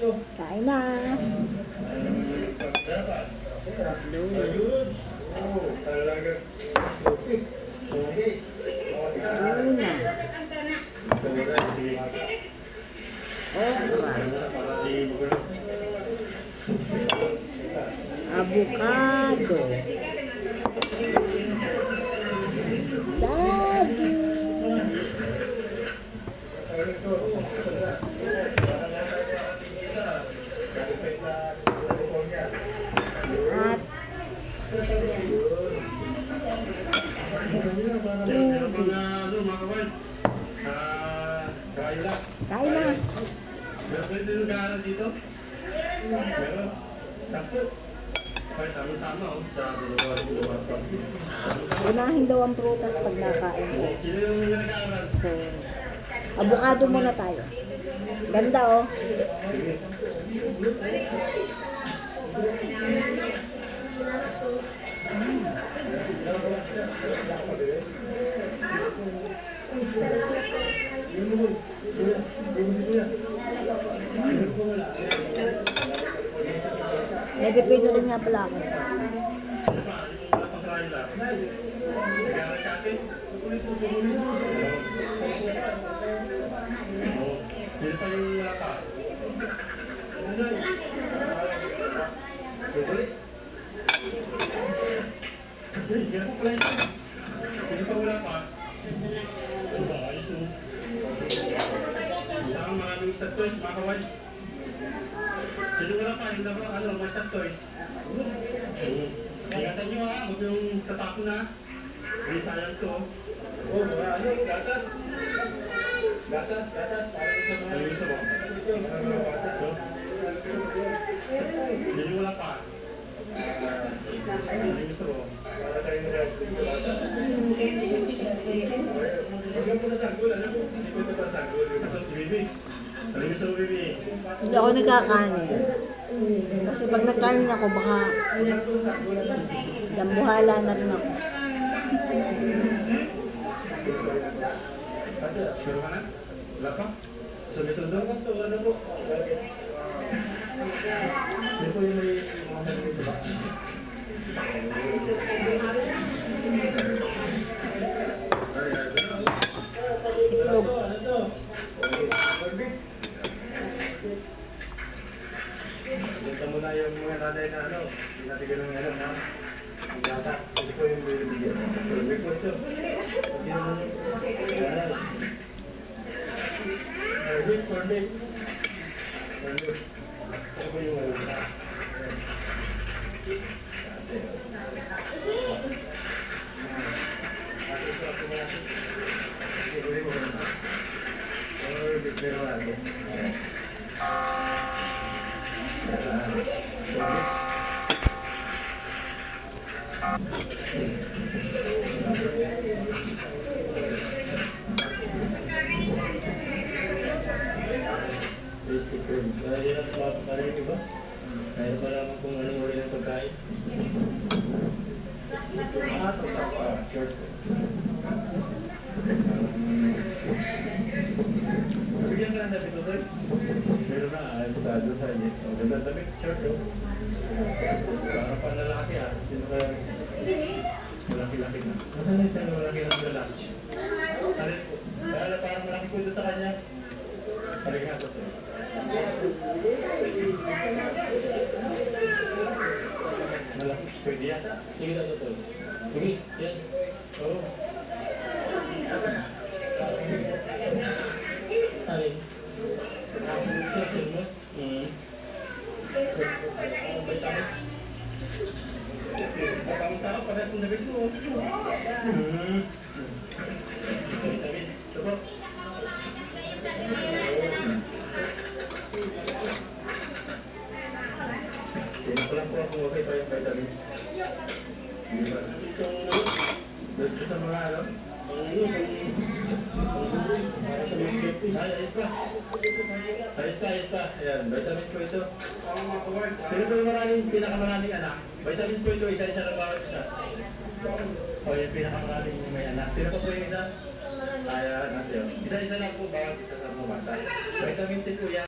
Kain na. Avocado. Saging. At kain na. Unahin daw ang prutas pag nakain. So, avocado muna tayo. Ganda oh. Nagpipino rin nga pala ako. Sino wala pa, hindi na ba, Master Toys? Ingatan nyo ha, huwag yung tatapon na. Hindi sayang to. Gatas. Gatas. Ano gusto mo? Sino wala pa? Ano gusto mo? Para tayo na gatas. Huwag lang po na sanggol, alam mo? Hindi po ito pa sanggol. Ito si Bibi. Ano gusto mo, Bibi? Hindi ako nagkakanin. Kasi pag nagkanin ako, baka dambuhala na rin ako. Sure ka na? Wala pa? Sumitod daw ka? Wala po. Hindi po yung may mga naging sa baka. Itlog. Punta mo na yung mga nanay na hindi natin ganun ngayon ha. Ang gata, hindi ko yung bibigyan. Hindi ko ito. Hindi naman yung... Perfect. Ito ko yung ngayon. Kaya yan ang paparin iba. Kaya pa naman kung anong uri ng pagkain. Short. Bigyan ka ng damit ito, Dad. Meron na, ayaw sa doon sa inyo. Ang ganda damit, short, oh. Parang panlalaki, ah. Sino ka malaki-laki na? Ano na isang malaki-laki na lalaki? Sana parang malaki po ito sa kanya. Parang nga ito. Malaki, pwede yata. Sige na ito. Sige, yan. Oo. Alin? Silmus? Ang tao, parehas ng damit mo. Vitamins. Ito po. Sinapalang po ako okay pa yung vitamins. Diba? Ito sa mga ano? Ayos pa. Ayan, vitamins po ito. Pero po yung pinakamaraming anak. Vitamins po ito, isa-isa lang bawat isa. O yung pinakamaraming may anak. Sino pa po yung isa? Ayan, natin. Isa-isa lang po bawat isa sa mga bata. Vitamins po yan.